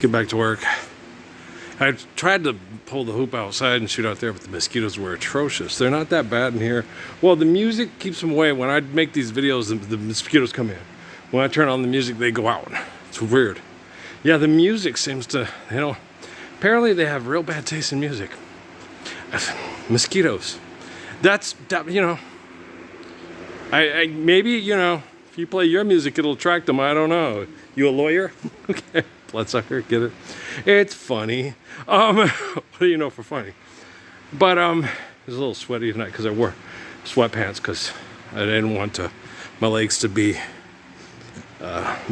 Get back to work. I tried to pull the hoop outside and shoot out there, but the mosquitoes were atrocious. They're not that bad in here. Well, the music keeps them away. When I make these videos, the mosquitoes come in. When I turn on the music, they go out. It's weird. Yeah, the music seems to, apparently they have real bad taste in music. Mosquitoes. I maybe, if you play your music, it'll attract them. I don't know. You a lawyer? Okay. Bloodsucker, get it? It's funny. What do you know for funny? But it's a little sweaty tonight because I wore sweatpants because I didn't want my legs to be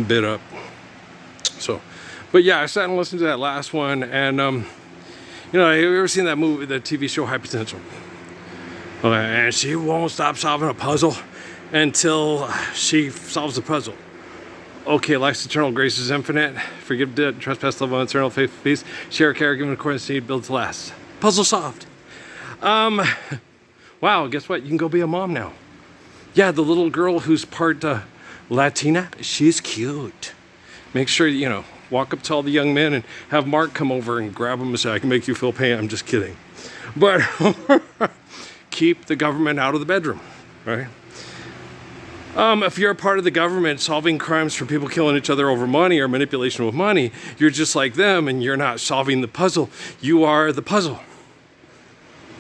bit up. So, but yeah, I sat and listened to that last one, and have you ever seen that movie, the TV show High Potential? And she won't stop solving a puzzle until she solves the puzzle. Okay, life's eternal, grace is infinite. Forgive debt, trespass, love, eternal faith, peace. Share, care, given accordance to need, build to last. Puzzle solved. Wow, guess what? You can go be a mom now. Yeah, the little girl who's part Latina, she's cute. Make sure, walk up to all the young men and have Mark come over and grab them and say, I can make you feel pain. I'm just kidding. But keep the government out of the bedroom, right? If you're a part of the government solving crimes for people killing each other over money or manipulation with money, you're just like them and you're not solving the puzzle. You are the puzzle.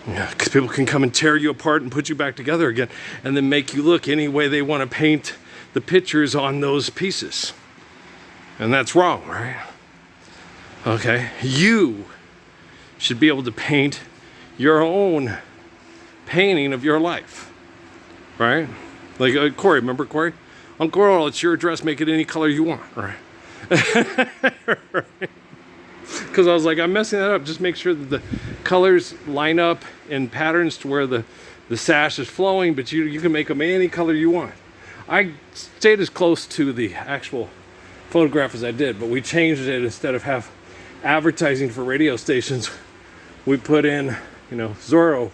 Yeah, because people can come and tear you apart and put you back together again and then make you look any way they want to paint the pictures on those pieces. And that's wrong, right? Okay, you should be able to paint your own painting of your life, right? Like Corey, remember Corey? Uncle Earl, it's your address, make it any color you want, right? Because I was like, I'm messing that up. Just make sure that the colors line up in patterns to where the sash is flowing, but you can make them any color you want. I stayed as close to the actual photograph as I did, but we changed it. Instead of have advertising for radio stations, we put in, Zorro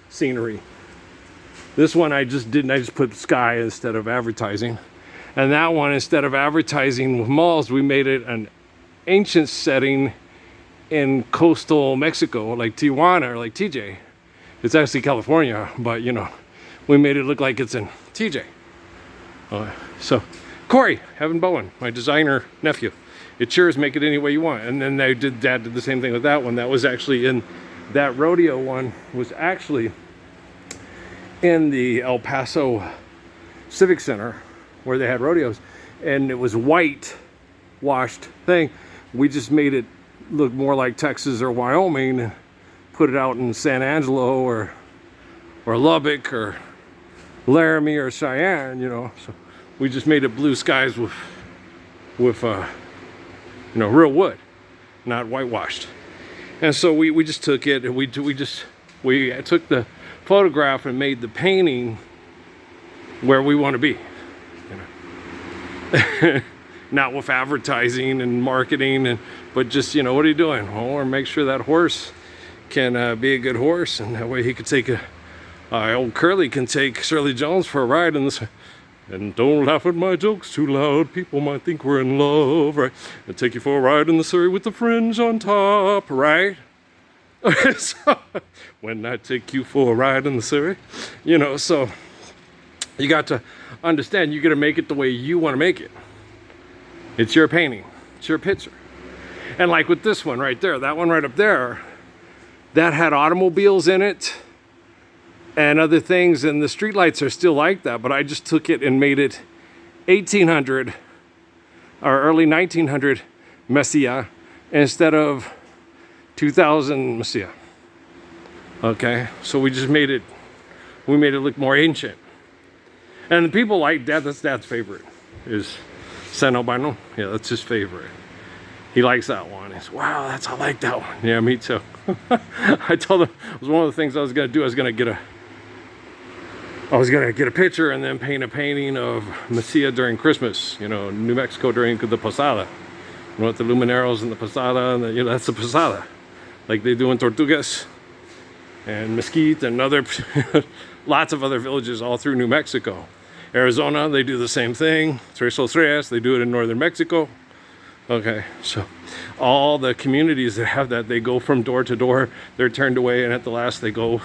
scenery. This one I just put sky instead of advertising. And that one, instead of advertising with malls, we made it an ancient setting in coastal Mexico, like Tijuana or like TJ. It's actually California, but we made it look like it's in TJ. So, Corey, Evan Bowen, my designer nephew. It's yours, make it any way you want. And then Dad did the same thing with that one. That was actually in, that rodeo one was actually in the El Paso Civic Center where they had rodeos, and it was white washed thing. We just made it look more like Texas or Wyoming and put it out in San Angelo or Lubbock or Laramie or Cheyenne, so we just made it blue skies with real wood, not whitewashed. And so we just took it and we took the photograph and made the painting where we want to be, not with advertising and marketing, but just what are you doing? Or make sure that horse can be a good horse, and that way he could take old Curly can take Shirley Jones for a ride in this. And don't laugh at my jokes too loud, people might think we're in love, right? And take you for a ride in the Surrey with the fringe on top, right? So, when I take you for a ride in the Surrey, so you got to understand, you got to make it the way you want to make it. It's your painting, it's your picture. And like with this one right there, that one right up there, that had automobiles in it and other things, and the streetlights are still like that, but I just took it and made it 1800 or early 1900 Messiah instead of 2000 Messiah. Okay, so we made it look more ancient. And the people like Dad, that's Dad's favorite, is San Albino. Yeah, that's his favorite. He likes that one. He's, wow, I like that one. Yeah, me too. I told him it was one of the things I was gonna do. I was gonna get a picture and then paint a painting of Messiah during Christmas, New Mexico during the Posada. With the Lumineros and the Posada, and that's the Posada. Like they do in Tortugas and Mesquite and other lots of other villages all through New Mexico. Arizona, they do the same thing. Tres Los Reyes, they do it in northern Mexico. Okay, so all the communities that have that, they go from door to door, they're turned away, and at the last they go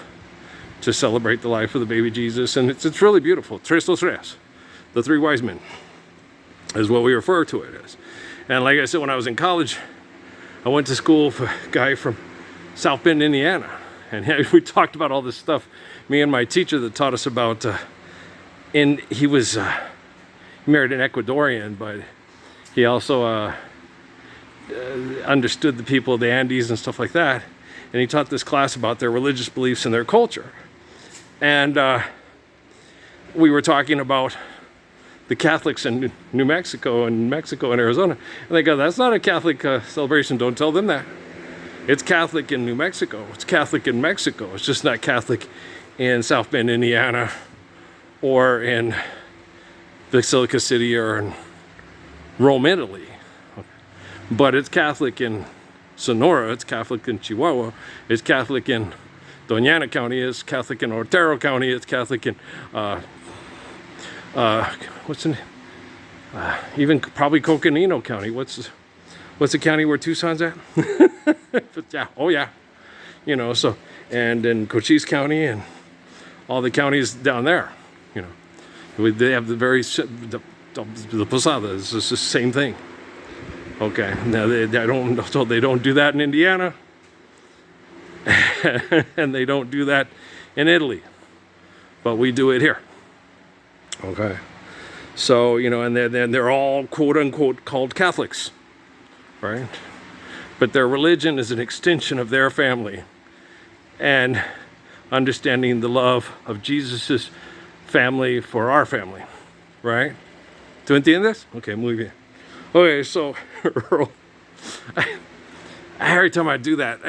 to celebrate the life of the baby Jesus, and it's really beautiful. Tres los Reyes, the three wise men, is what we refer to it as. And like I said, when I was in college, I went to school with a guy from South Bend, Indiana, and we talked about all this stuff. Me and my teacher that taught us about, and he was married an Ecuadorian, but he also understood the people of the Andes and stuff like that. And he taught this class about their religious beliefs and their culture. And we were talking about the Catholics in New Mexico and Arizona. And they go, that's not a Catholic celebration. Don't tell them that. It's Catholic in New Mexico. It's Catholic in Mexico. It's just not Catholic in South Bend, Indiana, or in Basilica City, or in Rome, Italy. But it's Catholic in Sonora, it's Catholic in Chihuahua, it's Catholic in Doña Ana County, it's Catholic in Otero County, it's Catholic in, what's the name? Even probably Coconino County. What's the county where Tucson's at? Yeah, oh yeah. You know, so, and in Cochise County and all the counties down there, you know. They have the very, the Posada is just the same thing. Okay, now they don't do that in Indiana, and they don't do that in Italy, but we do it here. Okay, so you know, and they're all quote unquote called Catholics, right? But their religion is an extension of their family, and understanding the love of Jesus's family for our family, right? ¿Tú entiendes? Okay, muy bien. Okay, so every time I do that,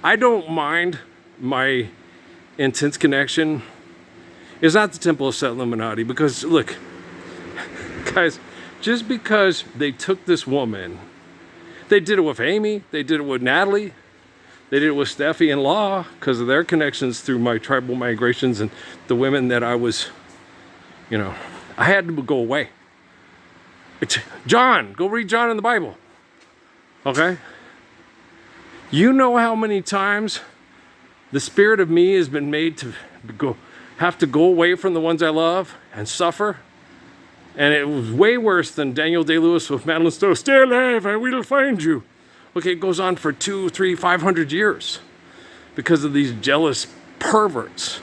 I don't mind my intense connection. It's not the Temple of Set Illuminati, because look, guys, just because they took this woman, they did it with Amy, they did it with Natalie, they did it with Steffi and Law, because of their connections through my tribal migrations and the women that I was, you know, I had to go away. John, go read John in the Bible. Okay? You know how many times the spirit of me has been made to have to go away from the ones I love and suffer? And it was way worse than Daniel Day-Lewis with Madeline Stowe. Stay alive, I will find you. Okay, it goes on for 200, 300, 500 years because of these jealous perverts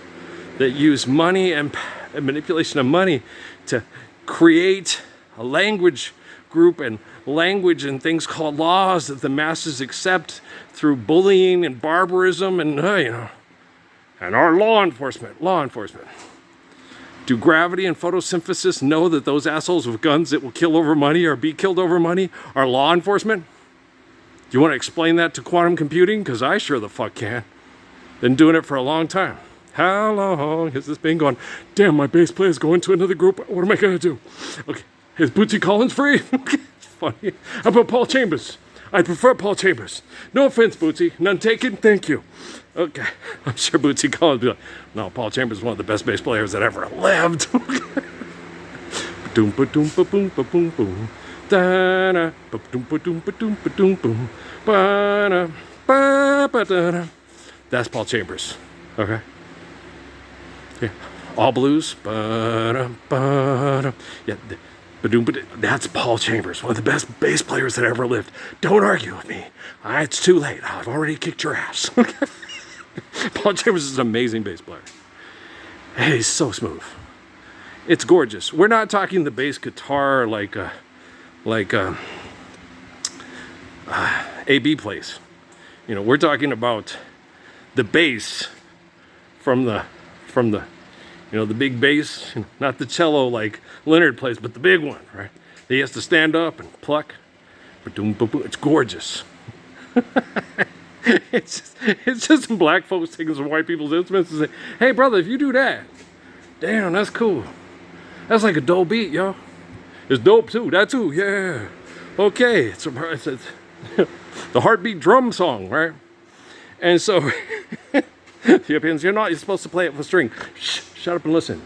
that use money and manipulation of money to create a language group and language and things called laws that the masses accept through bullying and barbarism and, you know, and our law enforcement. Do gravity and photosynthesis know that those assholes with guns that will kill over money or be killed over money are law enforcement? Do you want to explain that to quantum computing? Because I sure the fuck can. Been doing it for a long time. How long has this been going? Damn, my bass player's going to another group. What am I going to do? Okay. Is Bootsy Collins free? It's funny. How about Paul Chambers? I prefer Paul Chambers. No offense, Bootsy. None taken? Thank you. Okay. I'm sure Bootsy Collins will be like, no, Paul Chambers is one of the best bass players that ever lived. That's Paul Chambers. Okay. Yeah. All blues. Yeah. That's Paul Chambers, one of the best bass players that ever lived. Don't argue with me. It's too late. I've already kicked your ass. Paul Chambers is an amazing bass player. Hey, he's so smooth. It's gorgeous. We're not talking the bass guitar like AB plays. You know, we're talking about the bass from the you know, the big bass, not the cello like Leonard plays, but the big one, right? He has to stand up and pluck. It's gorgeous. It's just some black folks taking some white people's instruments and say, hey, brother, if you do that, damn, that's cool. That's like a dope beat, yo. It's dope, too. That, too, yeah. Okay. It's the heartbeat drum song, right? And so, Europeans, you're supposed to play it with string. Shh, shut up and listen.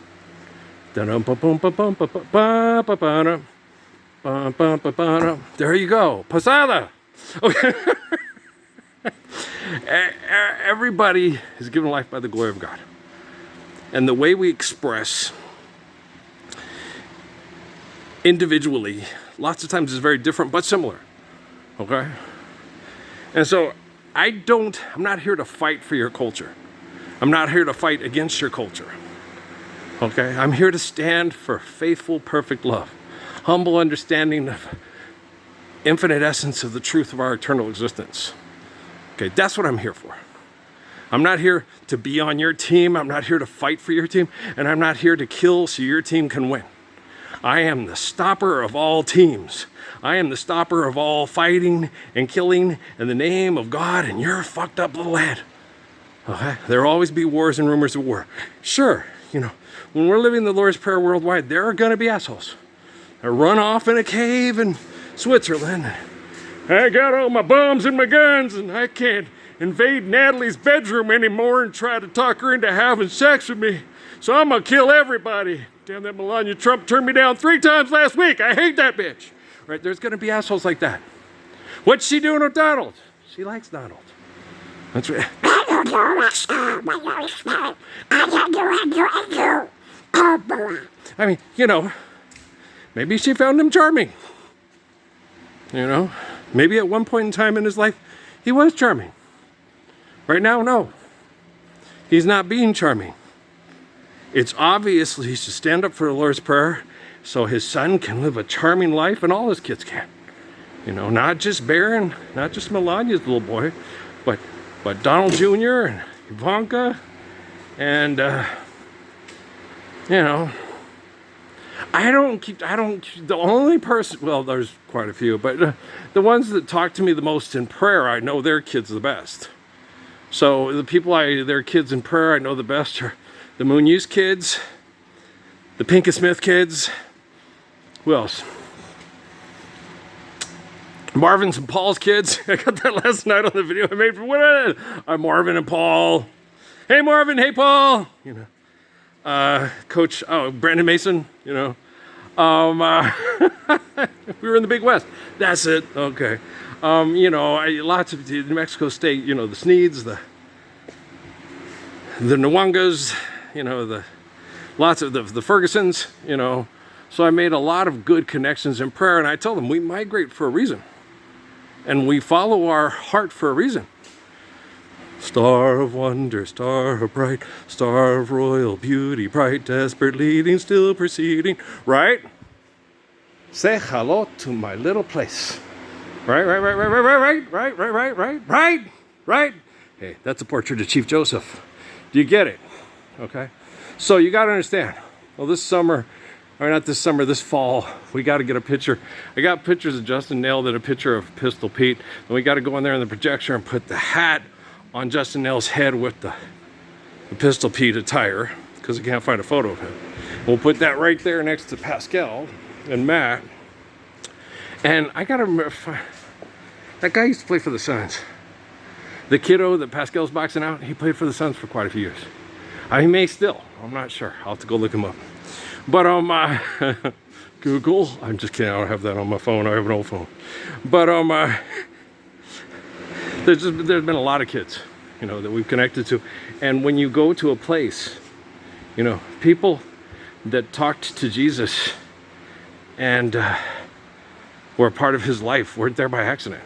There you go. Posada. Okay. Everybody is given life by the glory of God. And the way we express individually, lots of times is very different, but similar. Okay? And so I'm not here to fight for your culture. I'm not here to fight against your culture. Okay? I'm here to stand for faithful, perfect love. Humble understanding of infinite essence of the truth of our eternal existence. Okay, that's what I'm here for. I'm not here to be on your team. I'm not here to fight for your team. And I'm not here to kill so your team can win. I am the stopper of all teams. I am the stopper of all fighting and killing in the name of God and your fucked up little head. Okay? There will always be wars and rumors of war. Sure, when we're living the Lord's Prayer worldwide, there are going to be assholes. I run off in a cave in Switzerland. I got all my bombs and my guns, and I can't invade Natalie's bedroom anymore and try to talk her into having sex with me. So I'm gonna kill everybody. Damn, that Melania Trump turned me down 3 times last week. I hate that bitch. Right? There's gonna be assholes like that. What's she doing with Donald? She likes Donald. That's right. I mean, maybe she found him charming. Maybe at one point in time in his life, he was charming. Right now, no. He's not being charming. It's obvious he should stand up for the Lord's Prayer so his son can live a charming life and all his kids can. Not just Barron, not just Melania's little boy, but Donald Jr. and Ivanka and, the only person, well, there's quite a few, but the ones that talk to me the most in prayer, I know their kids the best. So the people their kids in prayer I know the best are the Munoz kids, the Pinka Smith kids, who else? Marvin's and Paul's kids. I got that last night on the video I made for what? I'm Marvin and Paul. Hey Marvin, hey Paul. Coach, Brandon Mason, we were in the Big West. That's it. Okay. Lots of New Mexico State, the Sneeds, the Nwangas, lots of the Fergusons, So I made a lot of good connections in prayer, and I told them we migrate for a reason. And we follow our heart for a reason. Star of wonder, star of bright, star of royal beauty, bright, desperate leading, still proceeding, right? Say hello to my little place. Right. Hey, that's a portrait of Chief Joseph. Do you get it? Okay. So you got to understand. Well, this fall, we got to get a picture. I got pictures of Justin nailed at a picture of Pistol Pete. And we got to go in there in the projector and put the hat on Justin Nail's head with the Pistol Pete attire, because I can't find a photo of him. We'll put that right there next to Pascal and Matt. And I gotta remember, that guy used to play for the Suns. The kiddo that Pascal's boxing out, he played for the Suns for quite a few years. He may still, I'm not sure. I'll have to go look him up. But on my Google, I'm just kidding, I don't have that on my phone, I have an old phone. But there's been a lot of kids, that we've connected to. And when you go to a place, people that talked to Jesus and were a part of his life weren't there by accident.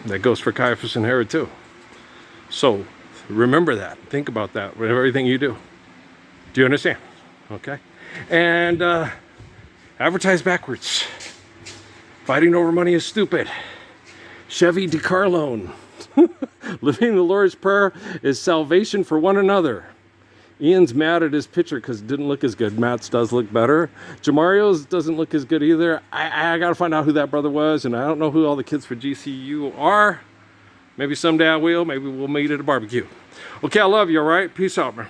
That goes for Caiaphas and Herod too. So remember that. Think about that with everything you do. Do you understand? Okay? And advertise backwards. Fighting over money is stupid. Chevy DeCarlone. Living the Lord's Prayer is salvation for one another. Ian's mad at his picture because it didn't look as good. Matt's does look better. Jamario's doesn't look as good either. I got to find out who that brother was, and I don't know who all the kids for GCU are. Maybe someday I will. Maybe we'll meet at a barbecue. Okay, I love you, all right? Peace out, man.